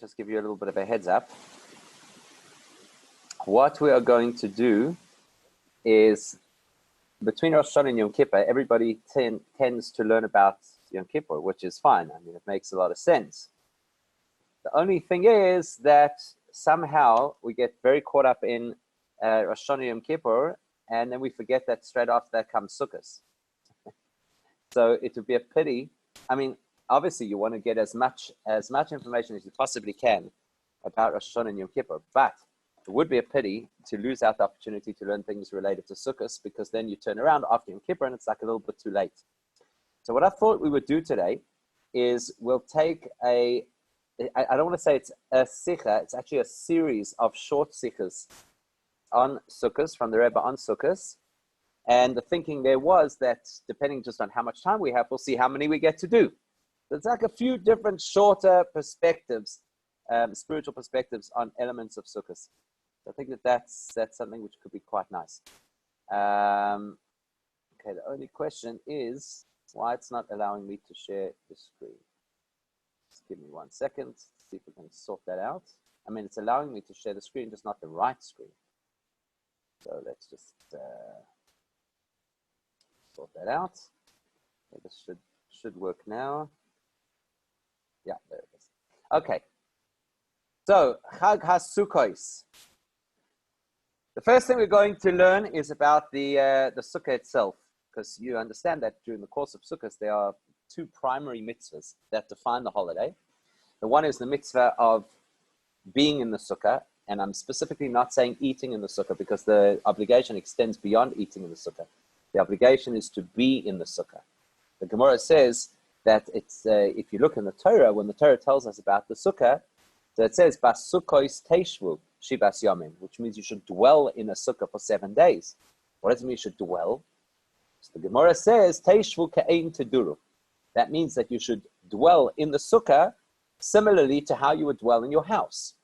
Just give you a little bit of a heads up. What we are going to do is, between Rosh Hashanah and Yom Kippur, everybody tends to learn about Yom Kippur, which is fine. I mean, it makes a lot of sense. The only thing is that somehow we get very caught up in Rosh Hashanah Yom Kippur, and then we forget that straight after that comes Sukkot. So it would be a pity. I mean, obviously you want to get as much information as you possibly can about Rosh Hashanah and Yom Kippur, but it would be a pity to lose out the opportunity to learn things related to Sukkot, because then you turn around after Yom Kippur and it's like a little bit too late. So what I thought we would do today is we'll take I don't want to say it's a sikha, it's actually a series of short sikhas on Sukkot, from the Rebbe on Sukkot. And the thinking there was that depending just on how much time we have, we'll see how many we get to do. There's like a few different shorter perspectives, spiritual perspectives on elements of Sukkot. So I think that's something which could be quite nice. Okay, the only question is why it's not allowing me to share the screen. Just give me 1 second, see if we can sort that out. I mean, it's allowing me to share the screen, just not the right screen. So let's just sort that out. Okay, this should work now. Yeah, there it is. Okay. So, Chag HaSukkos. The first thing we're going to learn is about the Sukkah itself, because you understand that during the course of Sukkot, there are two primary mitzvahs that define the holiday. The one is the mitzvah of being in the Sukkah, and I'm specifically not saying eating in the Sukkah, because the obligation extends beyond eating in the Sukkah. The obligation is to be in the Sukkah. The Gemara says that it's, if you look in the Torah, when the Torah tells us about the Sukkah, so it says, Bas Sukkos Teishvu Shivas Yomim, which means you should dwell in a Sukkah for 7 days. What does it mean you should dwell? So the Gemara says, Teishvu Ka'ein Teduru. That means that you should dwell in the Sukkah similarly to how you would dwell in your house,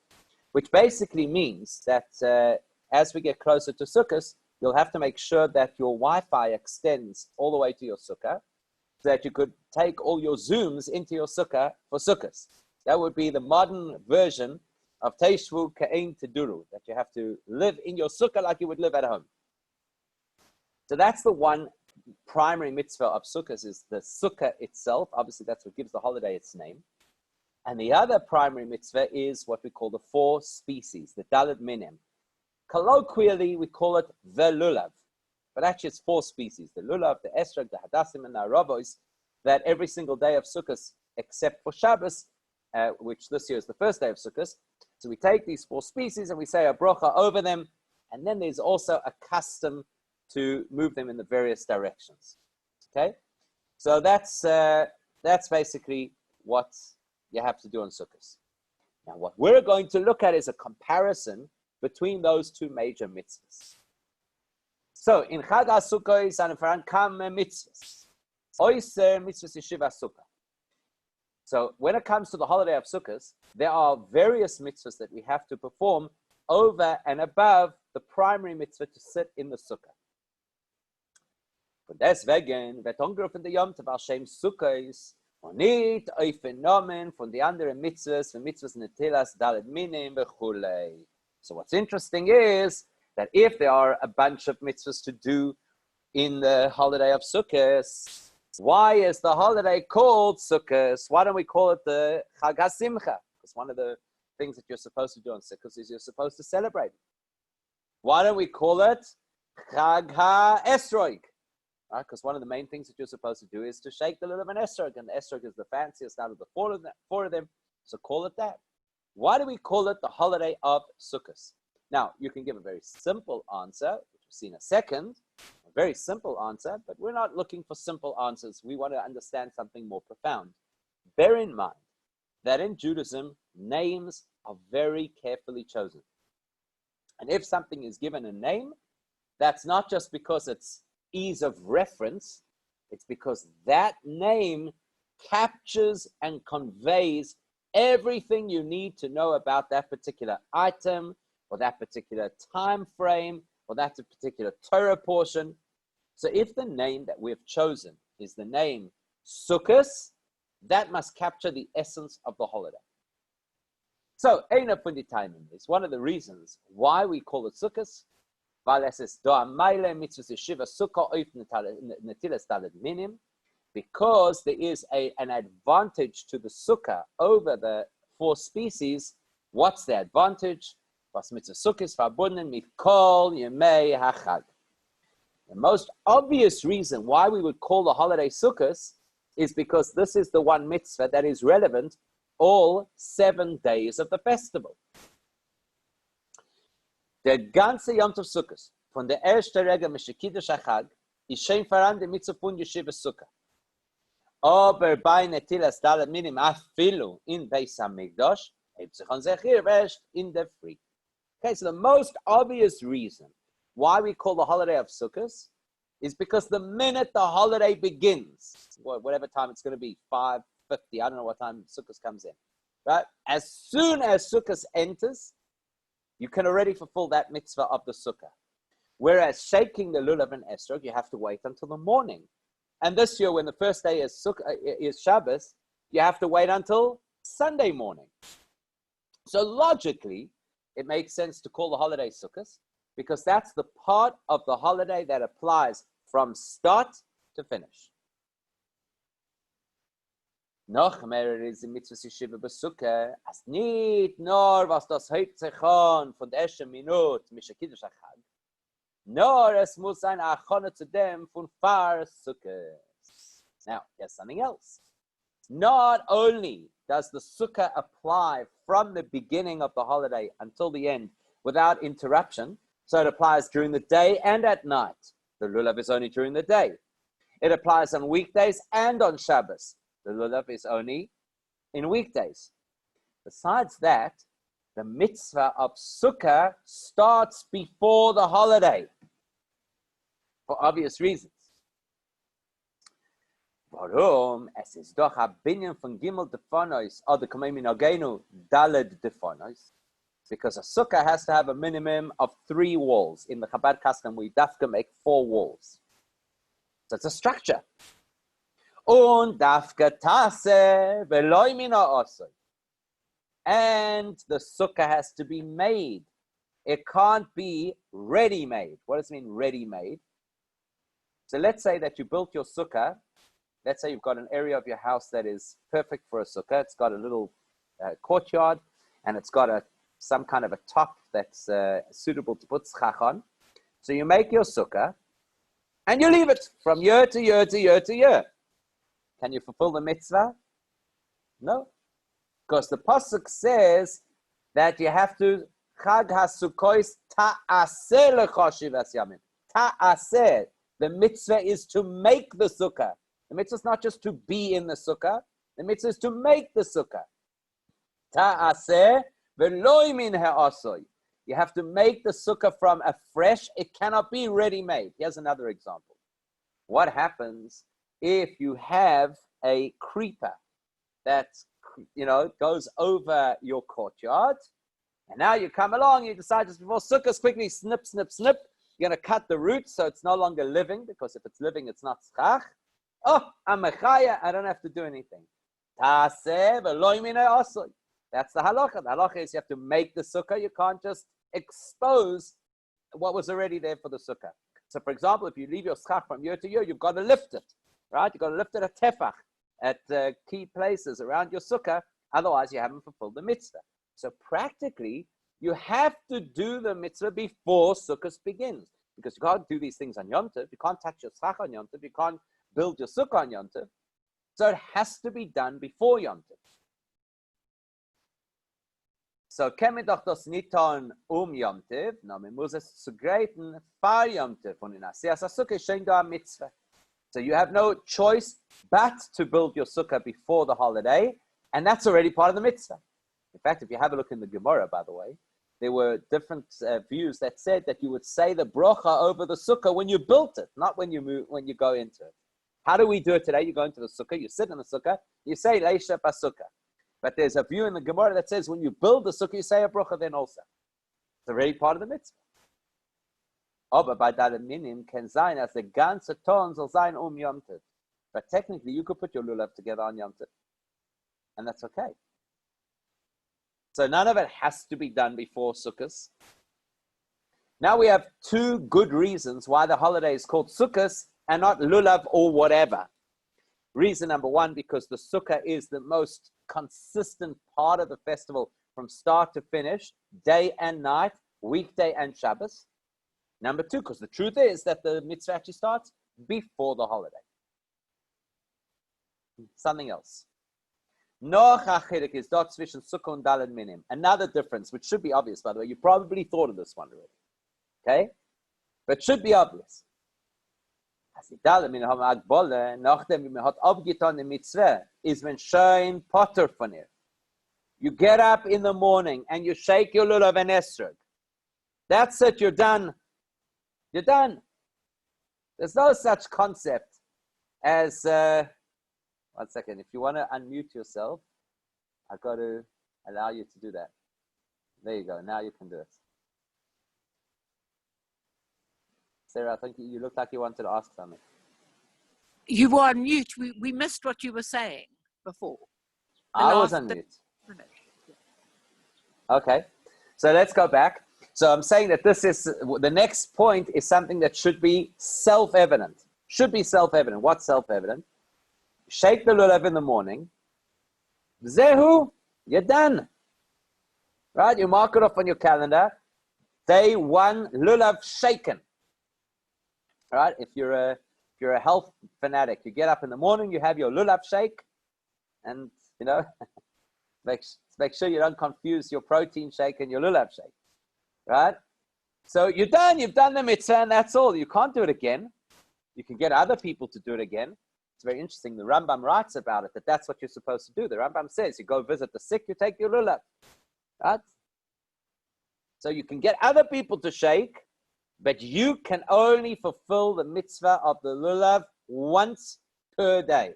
which basically means that as we get closer to Sukkot, you'll have to make sure that your Wi-Fi extends all the way to your Sukkah, so that you could take all your Zooms into your Sukkah for Sukkot. That would be the modern version of Teishvu Ka'ein Teduru, that you have to live in your Sukkah like you would live at home. So that's the one primary mitzvah of Sukkot, is the Sukkah itself. Obviously, that's what gives the holiday its name. And the other primary mitzvah is what we call the 4 species, the Daled Minim. Colloquially, we call it the Lulav. But actually, it's 4 species, the Lulav, the Esrog, the Hadassim, and the Arabos, that every single day of Sukkot, except for Shabbos, which this year is the first day of Sukkot. So we take these 4 species and we say a bracha over them. And then there's also a custom to move them in the various directions. Okay? So that's basically what you have to do on Sukkot. Now, what we're going to look at is a comparison between those 2 major mitzvahs. So, in Chag HaSukkos, anfangen kam mitzvahs. Oiser mitzvahs yeshiva Sukkah. So, when it comes to the holiday of Sukkot, there are various mitzvahs that we have to perform over and above the primary mitzvah to sit in the Sukkah. Von deswegen wird angerufen der Yom Tov al Shem Sukkos, und nicht auf den Namen von den anderen Mitzvahs, von Mitzvahs Netilas, Daled Minim, v'chulei. So what's interesting is that if there are a bunch of mitzvahs to do in the holiday of Sukkot, why is the holiday called Sukkot? Why don't we call it the Chag HaSimcha? Because one of the things that you're supposed to do on Sukkot is you're supposed to celebrate. Why don't we call it Chag HaEsrog? Right? Because one of the main things that you're supposed to do is to shake the lulav and esrog, and the esrog is the fanciest out of the four of them, so call it that. Why do we call it the holiday of Sukkot? Now, you can give a very simple answer, which we'll see in a second, a very simple answer, but we're not looking for simple answers. We want to understand something more profound. Bear in mind that in Judaism, names are very carefully chosen. And if something is given a name, that's not just because it's ease of reference, it's because that name captures and conveys everything you need to know about that particular item, or that particular time frame, or that particular Torah portion. So if the name that we've chosen is the name Sukkot, that must capture the essence of the holiday. So, einer von den timing is one of the reasons why we call it Sukkos, weil es ist da Meile mitzvah Shiva Sukkah auf Netilas Daled Minim, because there is an advantage to the Sukkah over the 4 species. What's the advantage? Was mitzvah Sukkos verbunden mit kol yemei hachag. The most obvious reason why we would call the holiday Sukkos is because this is the one mitzvah that is relevant all 7 days of the festival. Der ganze Yom Tov Sukkos, von der ersten Regel Meshikidush HaChag, ist schon voran die Mitzvah von Yeshiva Sukkah. Aber bei Netilas Daled Minim afilu in Beis HaMikdash, hebt sich an sich hier erst in der Früh. Okay, so the most obvious reason why we call the holiday of Sukkos is because the minute the holiday begins, whatever time it's going to be, 5:50, I don't know what time Sukkos comes in, right? As soon as Sukkos enters, you can already fulfill that mitzvah of the Sukkah. Whereas shaking the lulav and esrog, you have to wait until the morning. And this year, when the first day is Shabbos, you have to wait until Sunday morning. So logically, it makes sense to call the holiday Sukkos, because that's the part of the holiday that applies from start to finish. Noch mehr ist die Mitzvah Shiva besukkah, als nicht nur, was das hebt sich an von der ersten Minute, Mishakidush HaChag, nur es muss ein Achone zu dem von Far Sukkos. Now, there's something else. Not only does the Sukkah apply from the beginning of the holiday until the end without interruption, so it applies during the day and at night. The lulav is only during the day. It applies on weekdays and on Shabbos. The lulav is only in weekdays. Besides that, the mitzvah of Sukkah starts before the holiday, for obvious reasons. Warum? Es ist doch ein Binyan von Gimel Defonos, oder kommen wir noch Daled Defonos. Because a sukkah has to have a minimum of 3 walls. In the Chabad custom, we dafka make 4 walls. So it's a structure. Und dafka tase veloy mina osoi. And the sukkah has to be made. It can't be ready-made. What does it mean, ready-made? So let's say that you built your sukkah. Let's say you've got an area of your house that is perfect for a sukkah. It's got a little courtyard, and it's got some kind of a top that's suitable to put schach on. So you make your sukkah, and you leave it from year to year to year to year. Can you fulfill the mitzvah? No. Because the pasuk says that you have to Chag HaSukkois ta'aseh lecha shivas yamim. Ta'aseh. The mitzvah is to make the sukkah. The mitzvah is not just to be in the sukkah. The mitzvah is to make the sukkah. Ta'aseh veloy min ha'asoi. You have to make the sukkah from afresh. It cannot be ready-made. Here's another example. What happens if you have a creeper that goes over your courtyard, and now you come along, you decide just before sukkahs, quickly snip, snip, snip. You're going to cut the roots so it's no longer living, because if it's living, it's not schach. Oh, I'm a chaya, I don't have to do anything. Taseh veloy min ha'asoi. That's the halacha. The halacha is you have to make the sukkah. You can't just expose what was already there for the sukkah. So, for example, if you leave your schach from year to year, you've got to lift it, right? You've got to lift it at tefach, at key places around your sukkah. Otherwise, you haven't fulfilled the mitzvah. So, practically, you have to do the mitzvah before sukkah begins, because you can't do these things on Yom Tov. You can't touch your schach on Yom Tov. You can't build your sukkah on Yom Tov. So, it has to be done before Yom Tov. So, kemi doch das niton Yom Tov, no, man muss es zu greiten far Yom Tov von in Asiyas HaSukkah shein da mitzvah. So you have no choice but to build your sukkah before the holiday, and that's already part of the mitzvah. In fact, if you have a look in the Gemara, by the way, there were different views that said that you would say the bracha over the sukkah when you built it, not when you go into it. How do we do it today? You go into the sukkah, you sit in the sukkah, you say leisha basukkah. But there's a view in the Gemara that says when you build the sukkah, you say a bracha then also. It's already part of the mitzvah. Aber bei deinem Minim can sein as the ganze Ton soll sein Yom Tov. But technically, you could put your lulav together on Yom Tov, and that's okay. So none of it has to be done before Sukkot. Now we have two good reasons why the holiday is called Sukkot and not Lulav or whatever. Reason number one, because the Sukkah is the most consistent part of the festival from start to finish, day and night, weekday and Shabbos. Number two, because the truth is that the mitzvah actually starts before the holiday. Something else. Is another difference, which should be obvious, by the way. You probably thought of this one already. Okay? But should be obvious. Is when showing potter von ihr. You get up in the morning and you shake your lulav and esrog. That's it, you're done. You're done. There's no such concept as, one second, if you want to unmute yourself, I've got to allow you to do that. There you go, now you can do it. Sarah, I think you look like you wanted to ask something. You were on mute. We missed what you were saying before. I was on mute. Okay, so let's go back. So I'm saying that this is, the next point is something that should be self-evident. Should be self-evident. What's self-evident? Shake the lulav in the morning. Zehu, you're done. Right? You mark it off on your calendar. Day one, lulav shaken. Right? If you're a health fanatic, you get up in the morning, you have your lulav shake, and you know, make sure you don't confuse your protein shake and your lulav shake. Right? So you're done. You've done the mitzvah, and that's all. You can't do it again. You can get other people to do it again. It's very interesting. The Rambam writes about it, that that's what you're supposed to do. The Rambam says you go visit the sick, you take your lulav. Right? So you can get other people to shake, but you can only fulfill the mitzvah of the lulav once per day.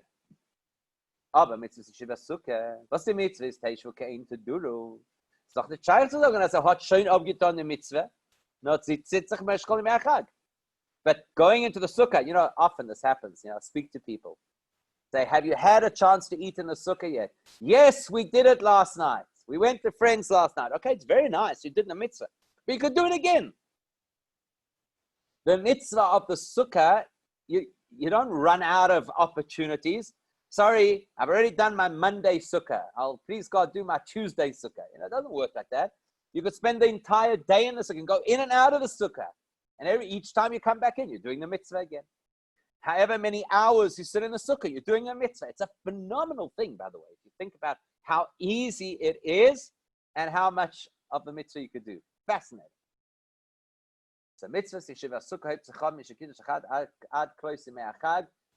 Aber mitzvah ist Shiva Sukkah. Was die Mitzvah ist, Teishu kein to dulu. Ist doch nicht scheiße zu sagen, dass hat schön abgetan die Mitzvah. Not sitzt sich meshkol im Achag. But going into the sukkah, you know, often this happens, you know, speak to people. Say, have you had a chance to eat in the sukkah yet? Yes, we did it last night. We went to friends last night. Okay, it's very nice. You did the mitzvah. But you could do it again. The mitzvah of the sukkah, you don't run out of opportunities. Sorry, I've already done my Monday sukkah. I'll please God do my Tuesday sukkah. You know, it doesn't work like that. You could spend the entire day in the sukkah and go in and out of the sukkah. And each time you come back in, you're doing the mitzvah again. However many hours you sit in the sukkah, you're doing a mitzvah. It's a phenomenal thing, by the way, if you think about how easy it is and how much of the mitzvah you could do. Fascinating. So mitzvah,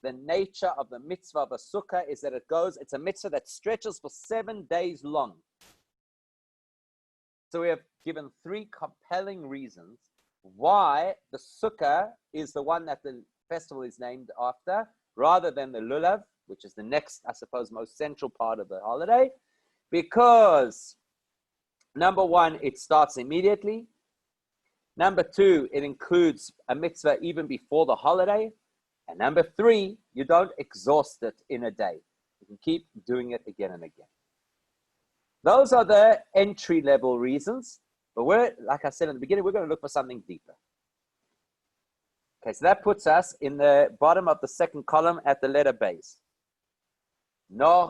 the nature of the mitzvah of a sukkah is that it's a mitzvah that stretches for 7 days long. So we have given 3 compelling reasons why the sukkah is the one that the festival is named after, rather than the lulav, which is the next, I suppose, most central part of the holiday. Because, number one, it starts immediately. Number two, it includes a mitzvah even before the holiday. And number 3, you don't exhaust it in a day. You can keep doing it again and again. Those are the entry-level reasons. But like I said in the beginning, we're going to look for something deeper. Okay, so that puts us in the bottom of the second column at the letter base. Now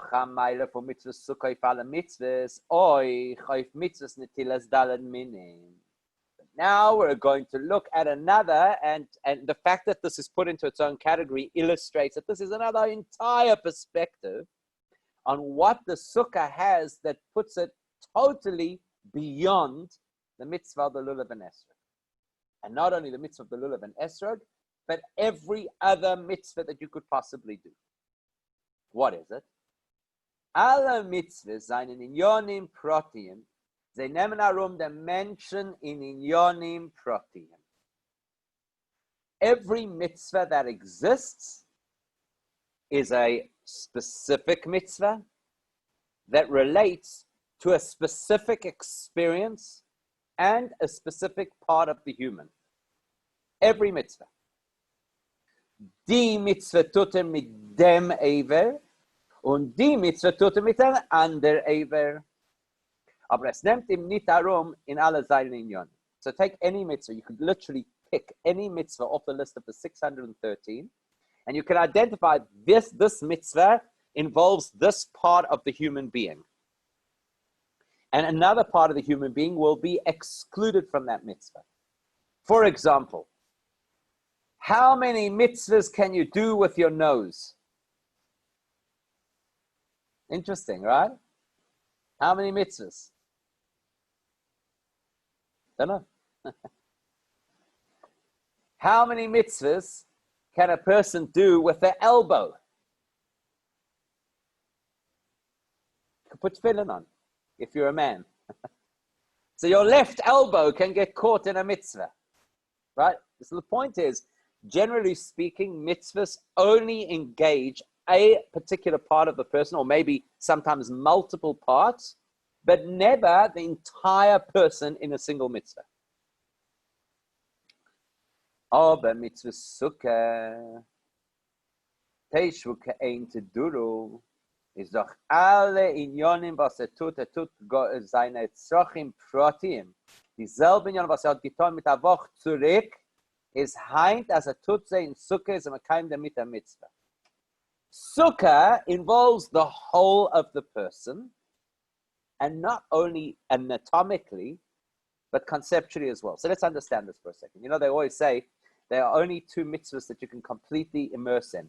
we're going to look at another, and the fact that this is put into its own category illustrates that this is another entire perspective on what the sukkah has that puts it totally beyond the mitzvah of the lulav and esrog. And not only the mitzvah of the lulav and esrog, but every other mitzvah that you could possibly do. What is it? Alle mitzvahs seien in inyonim protiyim. They nehmen the mention in inyonim protiyim. Every mitzvah that exists is a specific mitzvah that relates to a specific experience and a specific part of the human. Every mitzvah. Die mitzvah tute mit dem Eiver und die mitzvah tute mit einem ander Eiver. Aber es nimmt ihm nicht darum in alle seinen Unionen. So take any mitzvah. You could literally pick any mitzvah off the list of the 613, and you can identify this mitzvah involves this part of the human being. And another part of the human being will be excluded from that mitzvah. For example, how many mitzvahs can you do with your nose? Interesting, right? How many mitzvahs? Don't know. How many mitzvahs can a person do with their elbow? You can put tefillin on if you're a man. So your left elbow can get caught in a mitzvah, right? So the point is, generally speaking, mitzvahs only engage a particular part of the person, or maybe sometimes multiple parts, but never the entire person in a single mitzvah. Aber mitzvah sukkah, teishvuka ein teduru, is doch alle Inyonim, was tut seine Tzrochim Protim. Dieselbe Inyonim, was hat getan mit der Woche zurück, ist heint, als tut sie in Sukkah, ist kein damit der Mitzvah. Sukkah involves the whole of the person, and not only anatomically, but conceptually as well. So let's understand this for a second. You know, they always say there are only two mitzvahs that you can completely immerse in.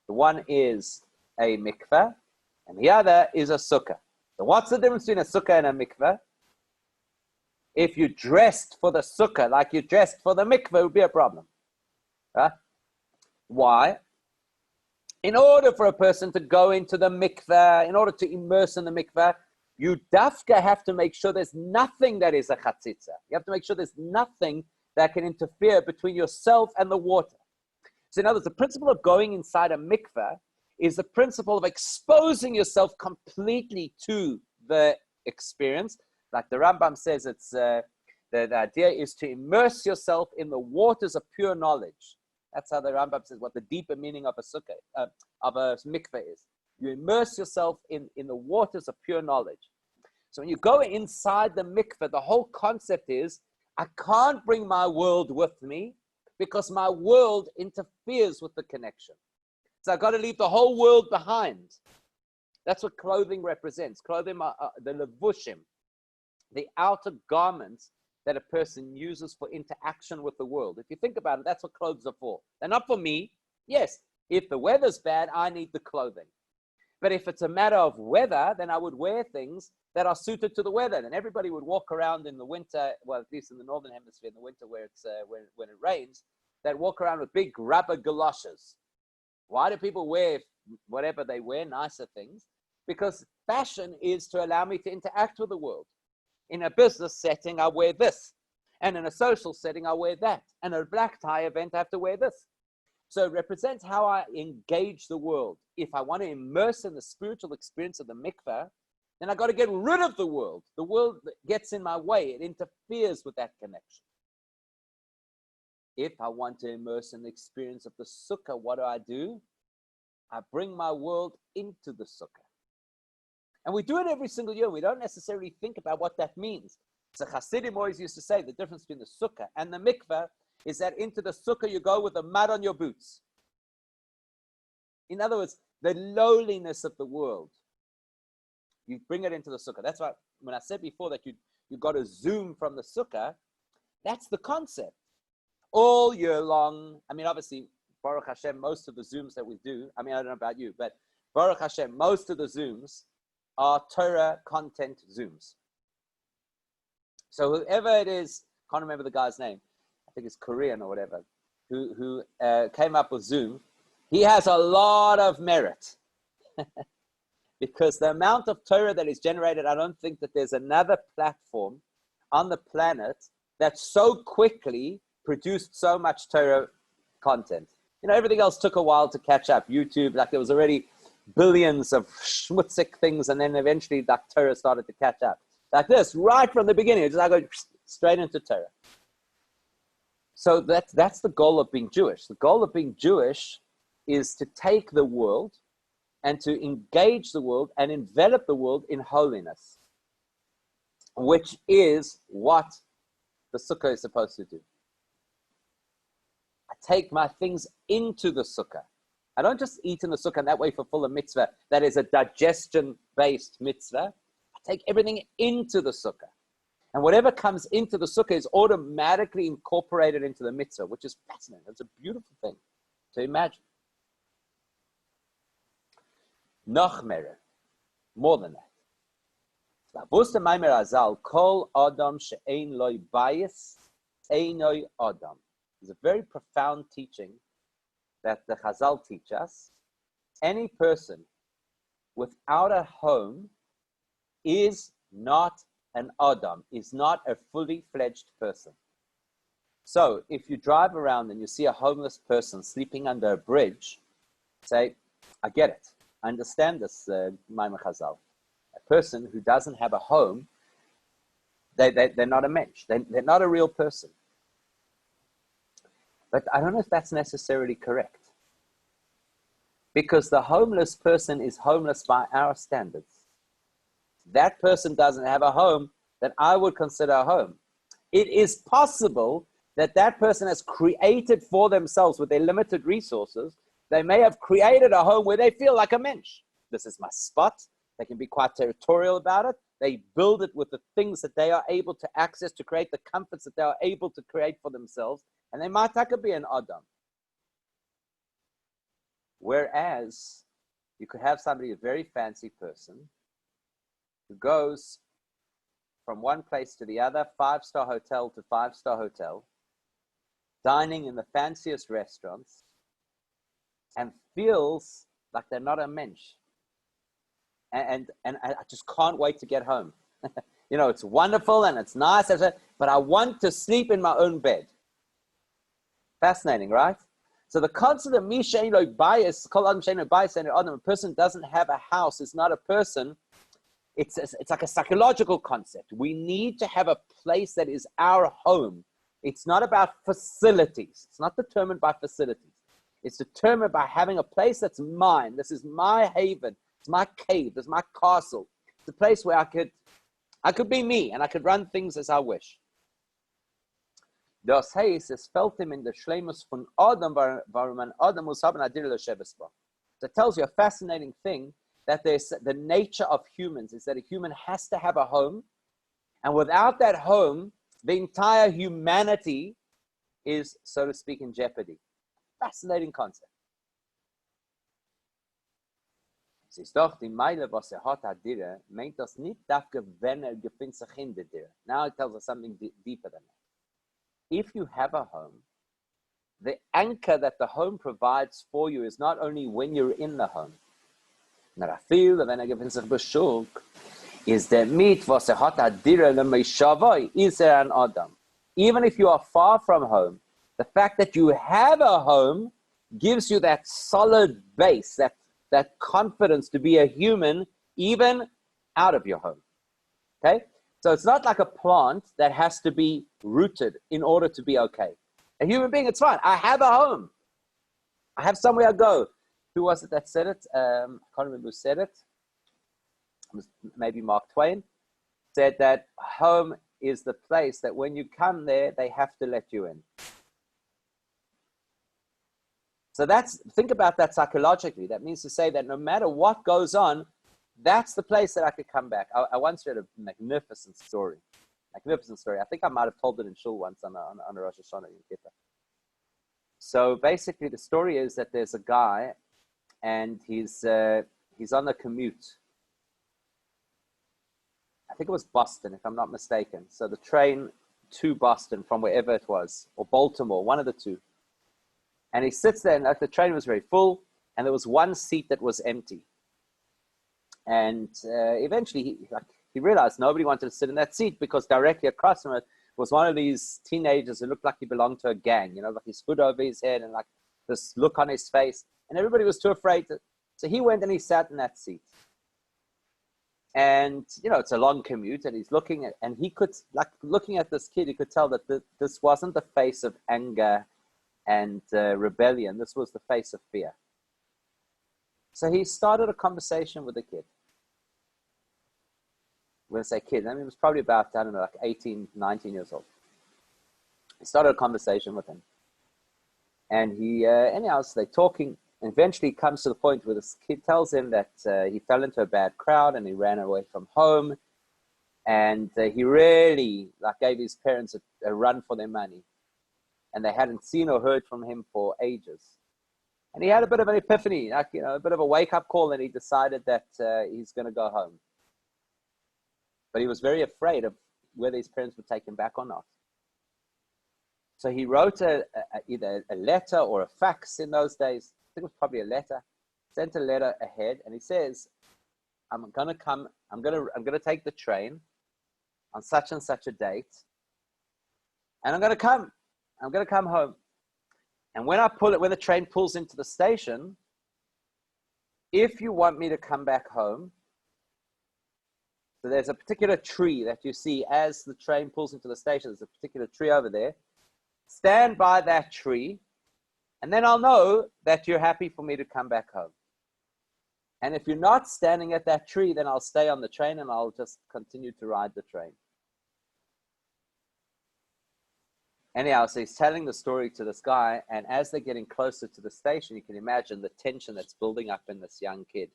The one is a mikveh, and the other is a sukkah. So what's the difference between a sukkah and a mikveh? If you dressed for the sukkah like you dressed for the mikveh, it would be a problem. Right? Why? In order for a person to go into the mikveh, in order to immerse in the mikveh, you dafka have to make sure there's nothing that is a chatzitza. You have to make sure there's nothing that can interfere between yourself and the water. So in other words, the principle of going inside a mikveh is the principle of exposing yourself completely to the experience. Like the Rambam says, it's the idea is to immerse yourself in the waters of pure knowledge. That's how the Rambam says what the deeper meaning of a sukkah, of a mikveh is. You immerse yourself in the waters of pure knowledge. So when you go inside the mikveh, the whole concept is, I can't bring my world with me because my world interferes with the connection. So I've got to leave the whole world behind. That's what clothing represents. Clothing are the levushim, the outer garments that a person uses for interaction with the world. If you think about it, that's what clothes are for. They're not for me. Yes, if the weather's bad, I need the clothing. But if it's a matter of weather, then I would wear things that are suited to the weather. Then everybody would walk around in the winter, well, at least in the northern hemisphere, in the winter where it's when it rains, they'd walk around with big rubber galoshes. Why do people wear whatever they wear, nicer things? Because fashion is to allow me to interact with the world. In a business setting, I wear this. And in a social setting, I wear that. And at a black tie event, I have to wear this. So it represents how I engage the world. If I want to immerse in the spiritual experience of the mikveh, then I've got to get rid of the world. The world gets in my way. It interferes with that connection. If I want to immerse in the experience of the sukkah, what do? I bring my world into the sukkah. And we do it every single year. We don't necessarily think about what that means. So Chassidim always used to say the difference between the sukkah and the mikveh is that into the sukkah you go with the mud on your boots. In other words, the lowliness of the world, you bring it into the sukkah. That's why when I said before that you got to zoom from the sukkah, that's the concept. All year long, I mean, obviously, Baruch Hashem, most of the Zooms that we do, I mean, I don't know about you, but Baruch Hashem, most of the Zooms are Torah content Zooms. So whoever it is, can't remember the guy's name, I think it's Korean or whatever, who came up with Zoom, he has a lot of merit. Because the amount of Torah that is generated, I don't think that there's another platform on the planet that so quickly produced so much Torah content. You know, everything else took a while to catch up. YouTube, like there was already billions of schmutzig things, and then eventually that Torah started to catch up. Like this, right from the beginning, just I go straight into Torah. So that's the goal of being Jewish. The goal of being Jewish is to take the world and to engage the world and envelop the world in holiness. which is what the sukkah is supposed to do. I take my things into the sukkah. I don't just eat in the sukkah and that way fulfill a mitzvah that is a digestion-based mitzvah. I take everything into the sukkah. And whatever comes into the sukkah is automatically incorporated into the mitzvah, which is fascinating. It's a beautiful thing to imagine. Noch mehr, more than that. There's a very profound teaching that the Chazal teach us. Any person without a home is not an Adam, is not a fully fledged person. So if you drive around and you see a homeless person sleeping under a bridge, say, I get it. I understand this, Maimon Chazal. A person who doesn't have a home, they're not a mensch. They're not a real person. But I don't know if that's necessarily correct. Because the homeless person is homeless by our standards. That person doesn't have a home that I would consider a home. It is possible that that person has created for themselves with their limited resources. They may have created a home where they feel like a mensch. This is my spot. They can be quite territorial about it. They build it with the things that they are able to access to create the comforts that they are able to create for themselves. And they might be an Adam. Whereas you could have somebody, a very fancy person, who goes from one place to the other, 5-star hotel to 5-star hotel, dining in the fanciest restaurants, and feels like they're not a mensch. And I just can't wait to get home. You know, it's wonderful and it's nice, but I want to sleep in my own bed. Fascinating, right? So the concept of mishaino bias, a person doesn't have a house, is not a person. It's like a psychological concept. We need to have a place that is our home. It's not about facilities. It's not determined by facilities. It's determined by having a place that's mine. This is my haven. It's my cave. It's my castle. It's a place where I could be me and I could run things as I wish. Das heißt, es fällt ihm in der Schleimus von Adam, warum ein Adam muss haben, so it tells you a fascinating thing, that there's the nature of humans is that a human has to have a home, and without that home, the entire humanity is, so to speak, in jeopardy. Fascinating concept. Es ist doch die Meile, was hat Adira, meint das nicht, wenn gefindt sich in der Dire. Now it tells us something deeper than that. If you have a home, the anchor that the home provides for you is not only when you're in the home. Is der mit, was hat Adira lemeshavoi, is there an Adam? Even if you are far from home, the fact that you have a home gives you that solid base, that confidence to be a human, even out of your home. Okay? So it's not like a plant that has to be rooted in order to be okay. A human being, it's fine. I have a home. I have somewhere I go. Who was it that said it? I can't remember who said it. It was maybe Mark Twain. Said that home is the place that when you come there, they have to let you in. So think about that psychologically. That means to say that no matter what goes on, that's the place that I could come back. I once read a magnificent story. I think I might have told it in shul once on a Rosh Hashanah in Kippur. So basically the story is that there's a guy and he's on a commute. I think it was Boston, if I'm not mistaken. So the train to Boston from wherever it was, or Baltimore, one of the two. And he sits there, and the train was very full, and there was one seat that was empty. And eventually, he realized nobody wanted to sit in that seat because directly across from it was one of these teenagers who looked like he belonged to a gang, like his hood over his head and like this look on his face. And everybody was too afraid to. So he went and he sat in that seat. And, it's a long commute, and he's looking at, and he could, looking at this kid, he could tell that this wasn't the face of anger and rebellion. This was the face of fear. So he started a conversation with the kid, when I say kid, I mean, he was probably about, I don't know, like 18, 19 years old. He started a conversation with him. And he, anyhow, so they're talking, and eventually comes to the point where this kid tells him that he fell into a bad crowd and he ran away from home. And he really gave his parents a run for their money. And they hadn't seen or heard from him for ages. And he had a bit of an epiphany, a bit of a wake-up call, and he decided that he's going to go home. But he was very afraid of whether his parents would take him back or not. So he wrote either a letter or a fax in those days. I think it was probably a letter. Sent a letter ahead, and he says, I'm going to take the train on such and such a date, and I'm going to come home. And when the train pulls into the station, if you want me to come back home, so there's a particular tree that you see as the train pulls into the station. There's a particular tree over there. Stand by that tree, and then I'll know that you're happy for me to come back home. And if you're not standing at that tree, then I'll stay on the train and I'll just continue to ride the train. Anyhow, so he's telling the story to this guy, and as they're getting closer to the station, you can imagine the tension that's building up in this young kid.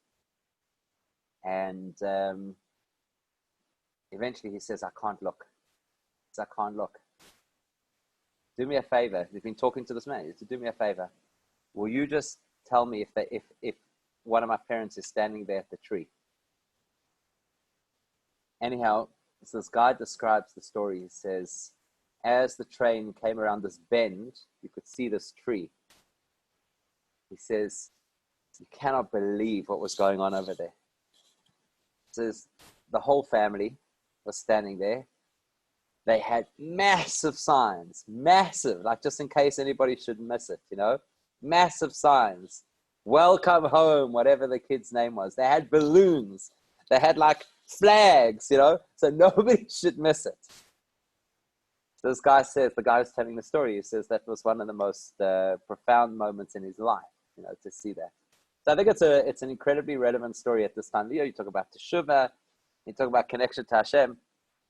And eventually he says, I can't look. He says, I can't look. Do me a favor. We've been talking to this man. He said, do me a favor. Will you just tell me if one of my parents is standing there at the tree? Anyhow, so this guy describes the story. He says, as the train came around this bend, you could see this tree. He says, you cannot believe what was going on over there. He says, the whole family was standing there. They had massive signs, massive, just in case anybody should miss it, massive signs. Welcome home, whatever the kid's name was. They had balloons. They had flags, so nobody should miss it. So this guy says, the guy who's telling the story, he says that was one of the most profound moments in his life, to see that. So I think it's an incredibly relevant story at this time. You talk about Teshuvah, you talk about connection to Hashem.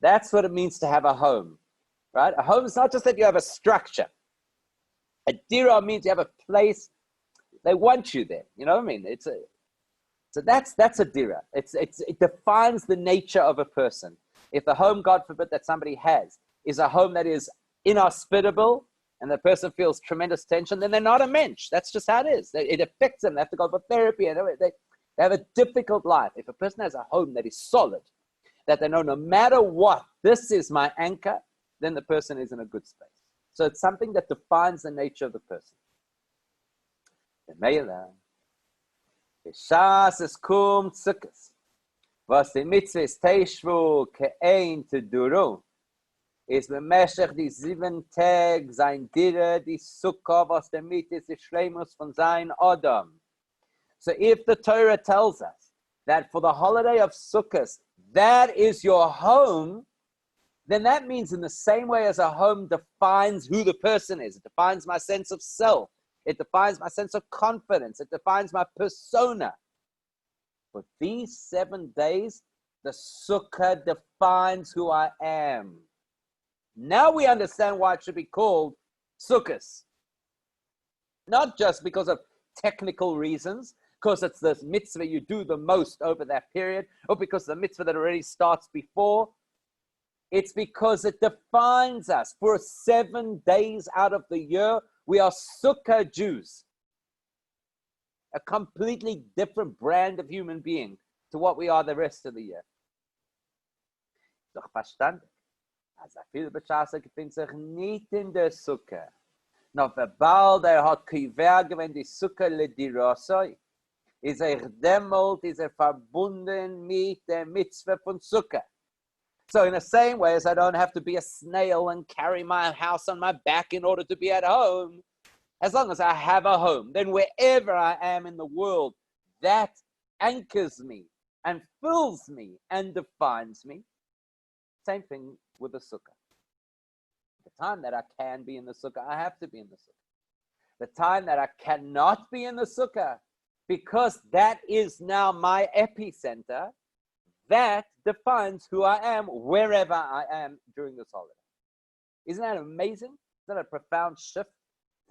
That's what it means to have a home, right? A home is not just that you have a structure. A dira means you have a place. They want you there. You know what I mean? So that's a dira. It defines the nature of a person. If the home, God forbid, that somebody has is a home that is inhospitable and the person feels tremendous tension, then they're not a mensch. That's just how it is. It affects them. They have to go for therapy. And they have a difficult life. If a person has a home that is solid, that they know no matter what, this is my anchor, then the person is in a good space. So it's something that defines the nature of the person. Was die Mitzvah ist Teishvu ke'ein te duru, is bemeshech die 7 Tag sein Dire, die Sukkah, was der Mitzvah ist, die Shleimus von sein Adam. So if the Torah tells us that for the holiday of Sukkot, that is your home, then that means in the same way as a home defines who the person is. It defines my sense of self. It defines my sense of confidence. It defines my persona. For these 7 days, the Sukkah defines who I am. Now we understand why it should be called Sukkot. Not just because of technical reasons, because it's the mitzvah you do the most over that period, or because the mitzvah that already starts before. It's because it defines us. For 7 days out of the year, we are Sukkah Jews. A completely different brand of human being to what we are the rest of the year. Doch verstanden? Als viel Beschaße gefindt sich nicht in der Sukkah. Noch bald hat Kiver gewinnt die Sukkah le dirosoi. Is demolt, is verbunden mit der Mitzvah von Sukkah. So in the same way as I don't have to be a snail and carry my house on my back in order to be at home, as long as I have a home, then wherever I am in the world, that anchors me and fills me and defines me. Same thing with the Sukkah. The time that I can be in the Sukkah, I have to be in the Sukkah. The time that I cannot be in the Sukkah, because that is now my epicenter, that defines who I am wherever I am during this holiday. Isn't that amazing? Isn't that a profound shift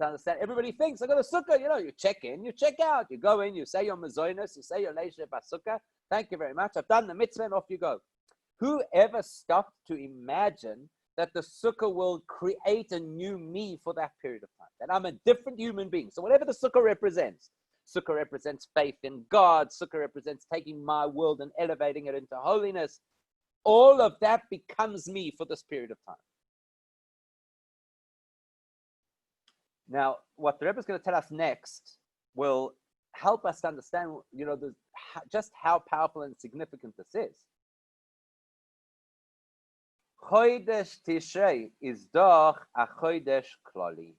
to understand? Everybody thinks, I got a sukkah, you check in, you check out, you go in, you say your mazonos, you say your leisha basukkah. Thank you very much. I've done the mitzvah and off you go. Who ever stopped to imagine that the sukkah will create a new me for that period of time? That I'm a different human being. So whatever the sukkah represents faith in God. Sukkah represents taking my world and elevating it into holiness. All of that becomes me for this period of time. Now, what the Rebbe is going to tell us next will help us to understand, just how powerful and significant this is. Chodesh Tishrei is doch a chodesh klali.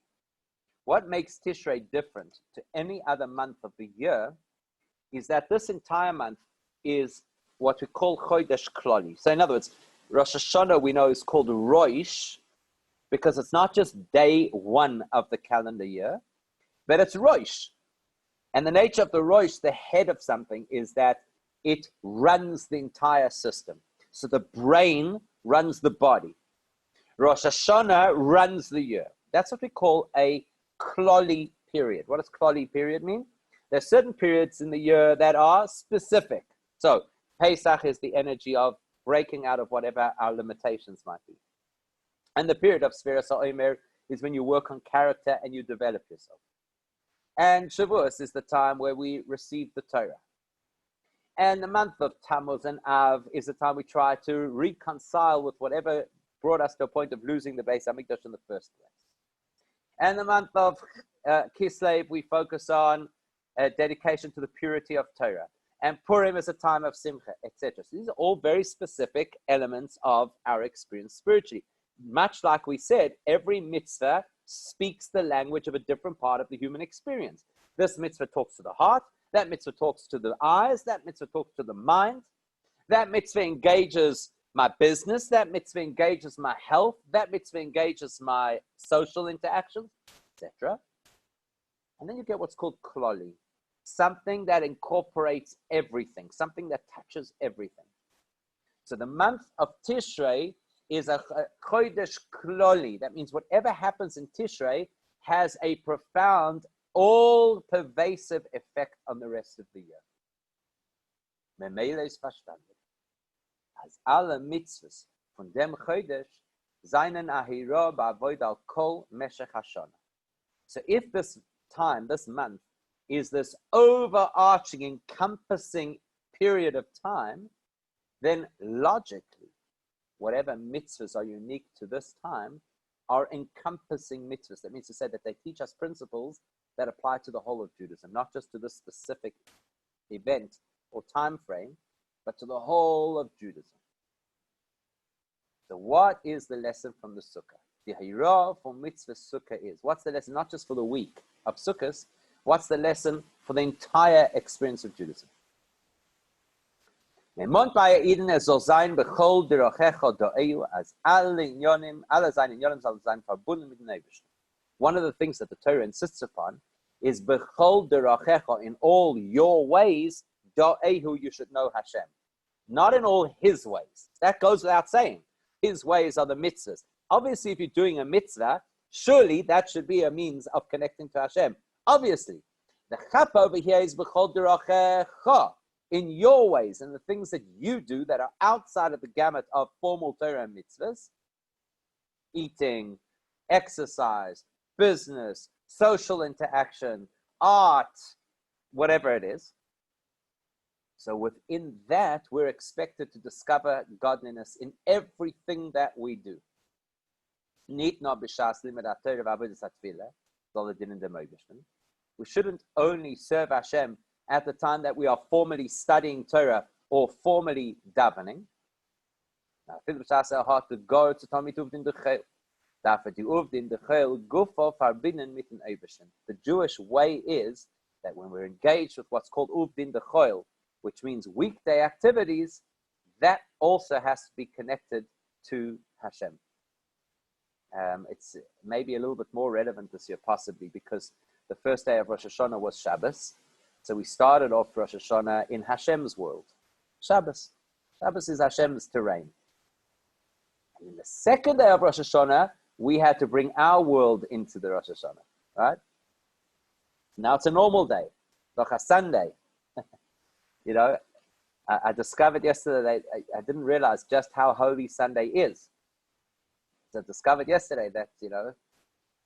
What makes Tishrei different to any other month of the year is that this entire month is what we call chodesh klali. So in other words, Rosh Hashanah we know is called Rosh because it's not just day one of the calendar year, but it's Rosh. And the nature of the Rosh, the head of something, is that it runs the entire system. So the brain runs the body. Rosh Hashanah runs the year. That's what we call a klali period. What does klali period mean? There are certain periods in the year that are specific. So Pesach is the energy of breaking out of whatever our limitations might be. And the period of Sfiras HaOmer is when you work on character and you develop yourself. And Shavuos is the time where we receive the Torah. And the month of Tammuz and Av is the time we try to reconcile with whatever brought us to a point of losing the Beis Hamikdash in the first place. And the month of Kislev, we focus on dedication to the purity of Torah. And Purim is a time of Simcha, etc. So these are all very specific elements of our experience spiritually. Much like we said, every mitzvah speaks the language of a different part of the human experience. This mitzvah talks to the heart, that mitzvah talks to the eyes, that mitzvah talks to the mind, that mitzvah engages my business, that mitzvah engages my health, that mitzvah engages my social interactions, etc. And then you get what's called klali, something that incorporates everything, something that touches everything. So the month of Tishrei is a chodesh klali. That means whatever happens in Tishrei has a profound, all-pervasive effect on the rest of the year. Memele ist verstanden. Als alle mitzvahs von dem chodesh seinen ahira ba'avoid al kol meshech hashana. So if this time, this month, is this overarching, encompassing period of time, then logically, whatever mitzvahs are unique to this time are encompassing mitzvahs. That means to say that they teach us principles that apply to the whole of Judaism, not just to this specific event or time frame, but to the whole of Judaism. So what is the lesson from the Sukkah? The Hira for mitzvah Sukkah is, what's the lesson, not just for the week of Sukkahs, what's the lesson for the entire experience of Judaism? One of the things that the Torah insists upon is bechol derachecha, in all your ways, da'ehu, you should know Hashem. Not in all his ways. That goes without saying. His ways are the mitzvahs. Obviously, if you're doing a mitzvah, surely that should be a means of connecting to Hashem. Obviously. The chapa over here is bechol derachecha, in your ways, and the things that you do that are outside of the gamut of formal Torah and mitzvahs, eating, exercise, business, social interaction, art, whatever it is. So within that, we're expected to discover godliness in everything that we do. We shouldn't only serve Hashem at the time that we are formally studying Torah or formally davening. The Jewish way is that when we're engaged with what's called uvdin dechoil, which means weekday activities, that also has to be connected to Hashem. It's maybe a little bit more relevant this year, possibly, because the first day of Rosh Hashanah was Shabbos. So we started off Rosh Hashanah in Hashem's world, Shabbos. Shabbos is Hashem's terrain. And in the second day of Rosh Hashanah, we had to bring our world into the Rosh Hashanah, right? Now it's a normal day, like a Sunday. You know, I discovered yesterday that I didn't realize just how holy Sunday is. So I discovered yesterday that,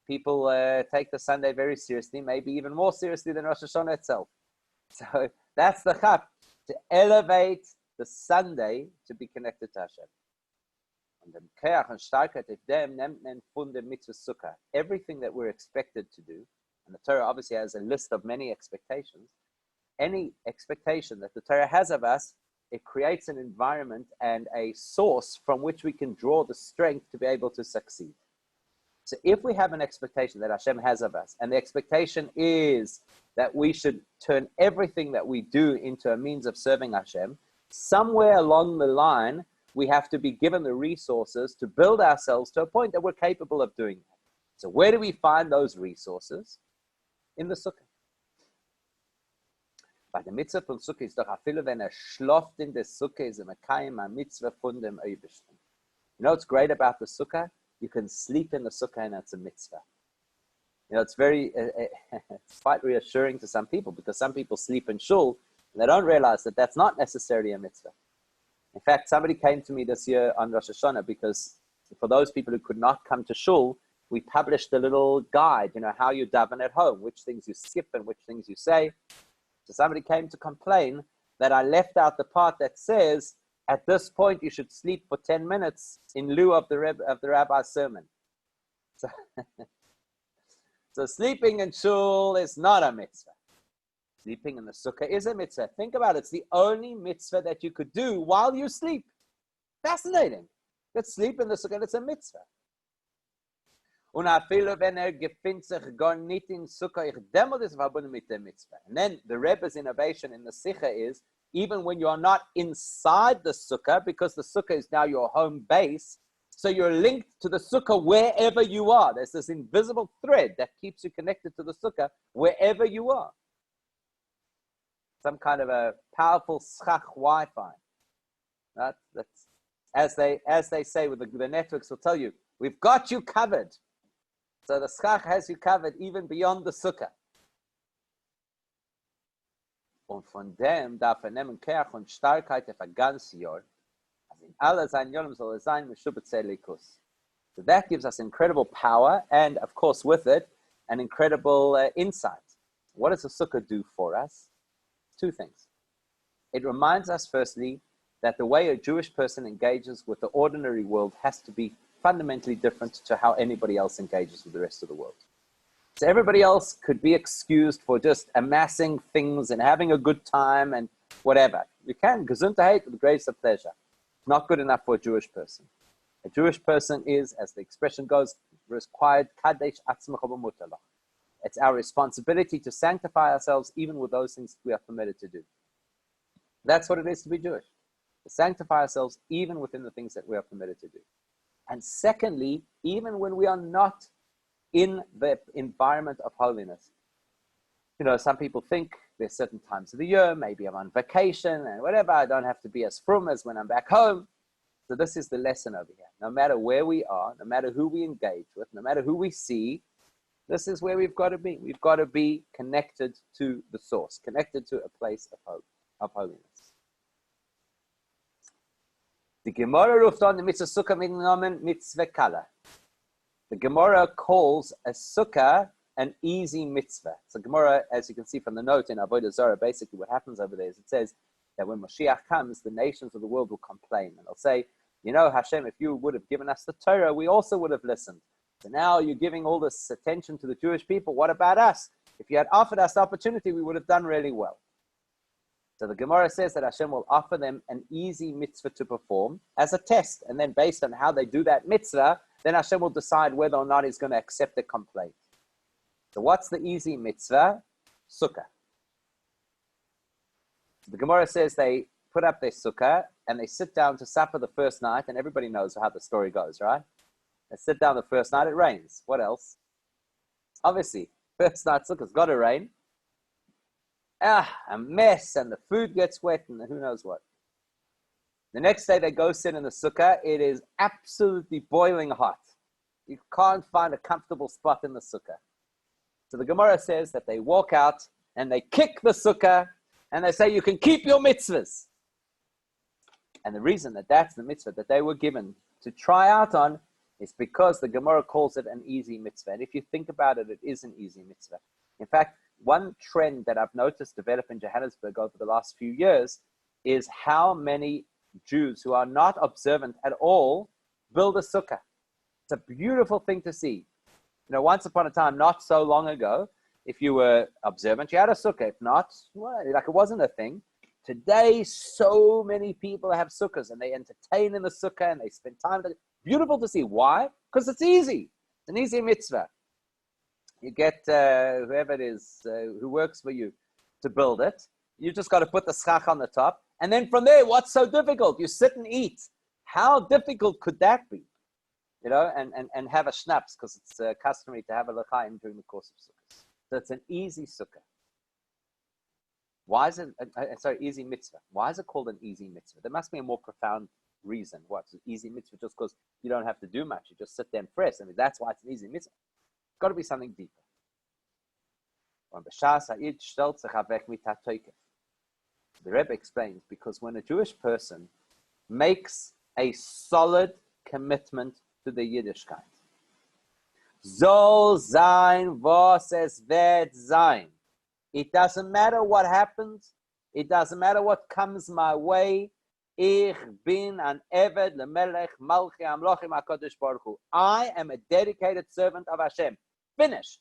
people take the Sunday very seriously, maybe even more seriously than Rosh Hashanah itself. So that's the chap, to elevate the Sunday to be connected to Hashem. Everything that we're expected to do, and the Torah obviously has a list of many expectations, any expectation that the Torah has of us, it creates an environment and a source from which we can draw the strength to be able to succeed. So if we have an expectation that Hashem has of us, and the expectation is that we should turn everything that we do into a means of serving Hashem, somewhere along the line, we have to be given the resources to build ourselves to a point that we're capable of doing that. So where do we find those resources? In the sukkah. Bei der Mitzvah von Sukkah ist doch afilo, wenn schläft in der Sukkah, ist mekayem a Mitzvah von dem Eibishter. You know what's great about the Sukkah? You can sleep in the Sukkah and it's a mitzvah. It's very, it's quite reassuring to some people, because some people sleep in shul and they don't realize that that's not necessarily a mitzvah. In fact, somebody came to me this year on Rosh Hashanah, because for those people who could not come to shul, we published a little guide, how you daven at home, which things you skip and which things you say. So somebody came to complain that I left out the part that says, at this point, you should sleep for 10 minutes in lieu of the rabbi's sermon. So sleeping in shul is not a mitzvah. Sleeping in the sukkah is a mitzvah. Think about it. It's the only mitzvah that you could do while you sleep. Fascinating. Let's sleep in the sukkah and it's a mitzvah. And then the Rebbe's innovation in the Sikha is, even when you're not inside the sukkah, because the sukkah is now your home base, so you're linked to the sukkah wherever you are. There's this invisible thread that keeps you connected to the sukkah wherever you are. Some kind of a powerful schach Wi-Fi. That's as they say with the networks will tell you, we've got you covered. So the schach has you covered even beyond the sukkah. Und von dem darf nehmen Keach und Starkheit auf ein ganzes Jahr. Also in alle seinen Jahren soll sein Meshubet Selikus. So that gives us incredible power, and of course with it, an incredible insight. What does the sukkah do for us? Two things. It reminds us, firstly, that the way a Jewish person engages with the ordinary world has to be fundamentally different to how anybody else engages with the rest of the world. So everybody else could be excused for just amassing things and having a good time and whatever. You can, gesundheit with grace of pleasure. Not good enough for a Jewish person. A Jewish person is, as the expression goes, required kadesh atzmecha b'mutalach. It's our responsibility to sanctify ourselves even with those things we are permitted to do. That's what it is to be Jewish. To sanctify ourselves even within the things that we are permitted to do. And secondly, even when we are not in the environment of holiness. Some people think there's certain times of the year, maybe I'm on vacation and whatever, I don't have to be as frum as when I'm back home. So this is the lesson over here. No matter where we are, no matter who we engage with, no matter who we see, this is where we've got to be. We've got to be connected to the source, connected to a place of hope, of holiness. The Gemara ruft on the mitzvah sukkah mit nomen mitzvah kala. The Gemara calls a sukkah an easy mitzvah. So Gemara, as you can see from the note in Avodah Zarah, basically what happens over there is it says that when Mashiach comes, the nations of the world will complain. And they'll say, Hashem, if you would have given us the Torah, we also would have listened. So now you're giving all this attention to the Jewish people. What about us? If you had offered us the opportunity, we would have done really well. So the Gemara says that Hashem will offer them an easy mitzvah to perform as a test. And then based on how they do that mitzvah, then Hashem will decide whether or not he's going to accept the complaint. So what's the easy mitzvah? Sukkah. The Gemara says they put up their sukkah and they sit down to supper the first night, and everybody knows how the story goes, right? They sit down the first night, it rains. What else? Obviously, first night sukkah's got to rain. A mess, and the food gets wet, and who knows what. The next day they go sit in the sukkah. It is absolutely boiling hot. You can't find a comfortable spot in the sukkah. So the Gemara says that they walk out and they kick the sukkah and they say, you can keep your mitzvahs. And the reason that that's the mitzvah that they were given to try out on is because the Gemara calls it an easy mitzvah. And if you think about it, it is an easy mitzvah. In fact, one trend that I've noticed develop in Johannesburg over the last few years is how many Jews who are not observant at all build a sukkah. It's a beautiful thing to see. You know, once upon a time, not so long ago, if you were observant, you had a sukkah. If not, well, like it wasn't a thing. Today, so many people have sukkahs and they entertain in the sukkah and they spend time. Beautiful to see. Why? Because it's easy. It's an easy mitzvah. You get whoever it is who works for you to build it. You just got to put the schach on the top. And then from there, what's so difficult? You sit and eat. How difficult could that be? You know, and have a schnapps, because it's customary to have a l'chaim during the course of sukkah. So it's an easy sukkah. Why is it, easy mitzvah. Why is it called an easy mitzvah? There must be a more profound reason. What's an easy mitzvah? Just because you don't have to do much. You just sit there and press. I mean, that's why it's an easy mitzvah. It's got to be something deeper. The Rebbe explains, because when a Jewish person makes a solid commitment to the Yiddishkeit, Soll sein, was es wird sein. It doesn't matter what happens. It doesn't matter what comes my way. Ich bin an Eved lemelech malchi amlochim HaKadosh Baruch Hu. I am a dedicated servant of Hashem. Finished.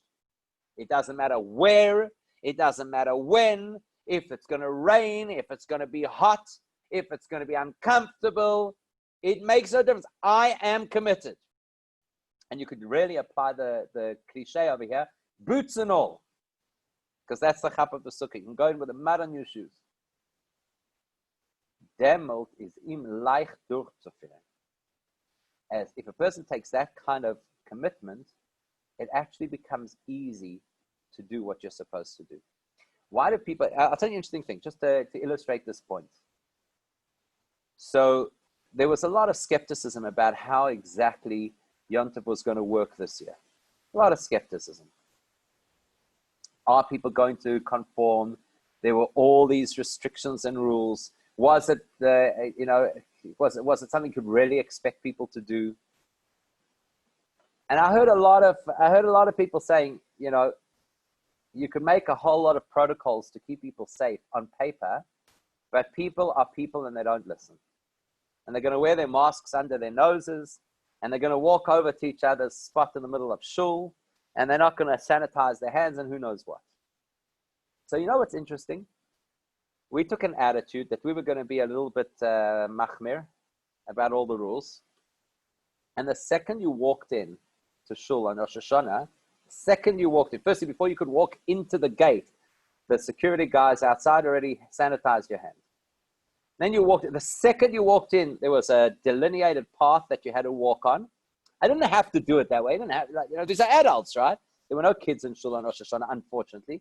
It doesn't matter where. It doesn't matter when. If it's going to rain. If it's going to be hot. If it's going to be uncomfortable. It makes no difference. I am committed. And you could really apply the cliche over here. Boots and all. Because that's the chap of the sukkah. You can go in with a mud on your shoes. Demot is im leicht durchzuführen. As if a person takes that kind of commitment, it actually becomes easy to do what you're supposed to do. Why do people, I'll tell you an interesting thing, just to illustrate this point. So there was a lot of skepticism about how exactly Yom Tov was going to work this year. A lot of skepticism. Are people going to conform? There were all these restrictions and rules. Was it, was it something you could really expect people to do? And I heard a lot of people saying, you know, you could make a whole lot of protocols to keep people safe on paper, but people are people and they don't listen. And they're going to wear their masks under their noses, and they're going to walk over to each other's spot in the middle of shul, and they're not going to sanitize their hands and who knows what. So you know what's interesting? We took an attitude that we were going to be a little bit machmir about all the rules. And the second you walked in to shul on Rosh Hashanah, second you walked in, firstly, before you could walk into the gate, the security guys outside already sanitized your hands. Then you walked in. The second you walked in, there was a delineated path that you had to walk on. I didn't have to do it that way. I didn't have, these are adults, right? There were no kids in shul on Rosh Hashanah, unfortunately.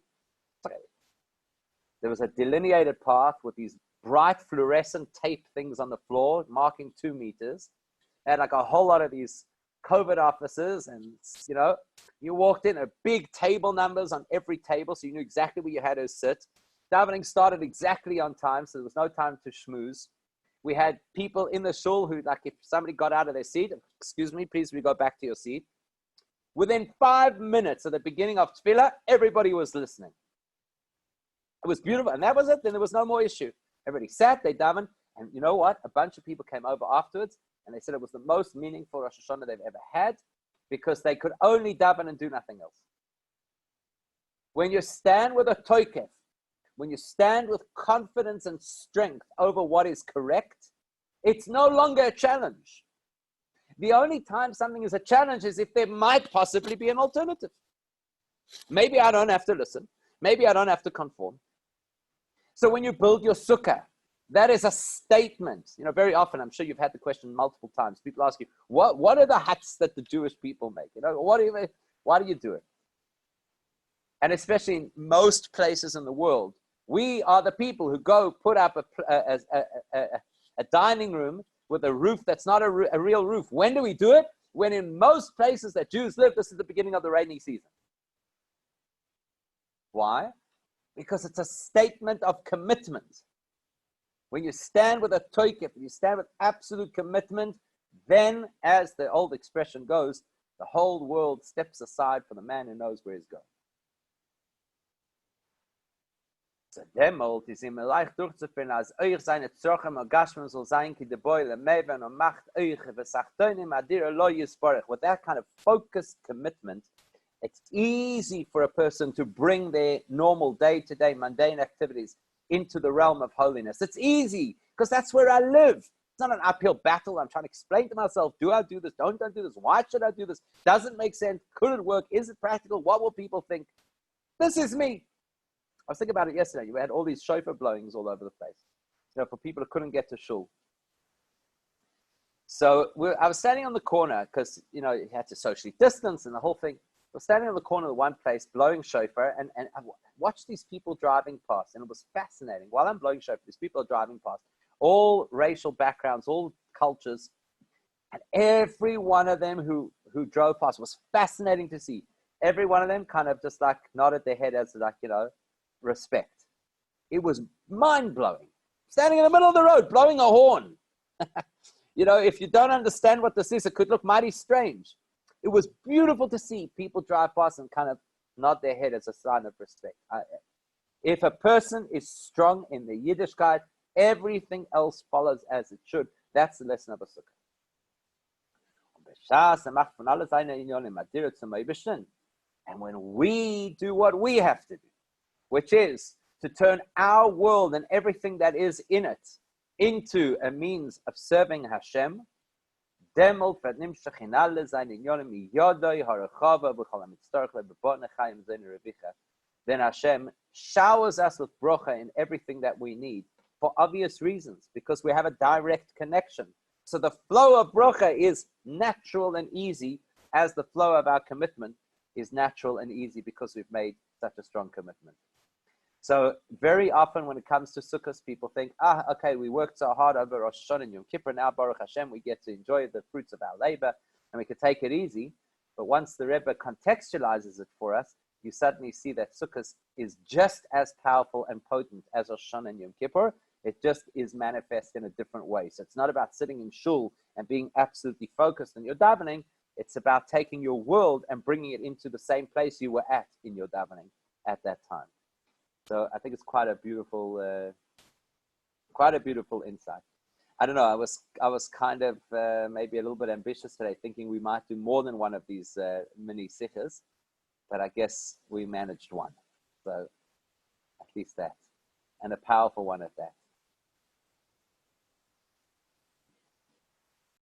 There was a delineated path with these bright fluorescent tape things on the floor, marking 2 meters. They had like a whole lot of these COVID officers, and you walked in, a big table numbers on every table, so you knew exactly where you had to sit. Davening started exactly on time, so there was no time to schmooze. We had people in the shul who, like, if somebody got out of their seat, excuse me, please, we go back to your seat. Within 5 minutes of the beginning of tefillah, everybody was listening. It was beautiful, and that was it. Then there was no more issue. Everybody sat, they davened, and you know what? A bunch of people came over afterwards, and they said it was the most meaningful Rosh Hashanah they've ever had, because they could only daven and do nothing else. When you stand with a toikef, when you stand with confidence and strength over what is correct, it's no longer a challenge. The only time something is a challenge is if there might possibly be an alternative. Maybe I don't have to listen. Maybe I don't have to conform. So when you build your sukkah, that is a statement. Very often, I'm sure you've had the question multiple times. People ask you, what are the huts that the Jewish people make? Why do you do it? And especially in most places in the world, we are the people who go put up a dining room with a roof that's not a real roof. When do we do it? When in most places that Jews live, this is the beginning of the rainy season. Why? Because it's a statement of commitment. When you stand with a toikef, you stand with absolute commitment, then, as the old expression goes, the whole world steps aside for the man who knows where he's going. So demolt is im leicht durchzuführen, als euch seine Zorchem und Gashman soll sein, ki de boile meven und macht euch vesachtonim adir lo yisparech. With that kind of focused commitment, it's easy for a person to bring their normal day-to-day mundane activities into the realm of holiness. It's easy, because that's where I live. It's not an uphill battle. I'm trying to explain to myself, do I do this? Don't I do this? Why should I do this? Does it make sense? Could it work? Is it practical? What will people think? This is me. I was thinking about it yesterday. You had all these shofar blowings all over the place, for people who couldn't get to shul. So I was standing on the corner because, you had to socially distance and the whole thing. I was standing on the corner of one place blowing shofar, and I watched these people driving past, and it was fascinating. While I'm blowing shofar, these people are driving past, all racial backgrounds, all cultures, and every one of them who drove past was fascinating to see. Every one of them kind of just like nodded their head as like, respect. It was mind-blowing. Standing in the middle of the road, blowing a horn. If you don't understand what this is, it could look mighty strange. It was beautiful to see people drive past and kind of nod their head as a sign of respect. If a person is strong in the Yiddishkeit, everything else follows as it should. That's the lesson of a sukkah. And when we do what we have to do, which is to turn our world and everything that is in it into a means of serving Hashem, then Hashem showers us with brocha in everything that we need for obvious reasons, because we have a direct connection. So the flow of brocha is natural and easy, as the flow of our commitment is natural and easy because we've made such a strong commitment. So very often when it comes to Sukkot, people think, okay, we worked so hard over Rosh Hashanah and Yom Kippur, now Baruch Hashem, we get to enjoy the fruits of our labor and we can take it easy. But once the Rebbe contextualizes it for us, you suddenly see that Sukkot is just as powerful and potent as Rosh Hashanah and Yom Kippur. It just is manifest in a different way. So it's not about sitting in shul and being absolutely focused on your davening. It's about taking your world and bringing it into the same place you were at in your davening at that time. So I think it's quite a beautiful insight. I don't know. I was kind of maybe a little bit ambitious today, thinking we might do more than one of these mini sikhs, but I guess we managed one. So at least that, and a powerful one at that.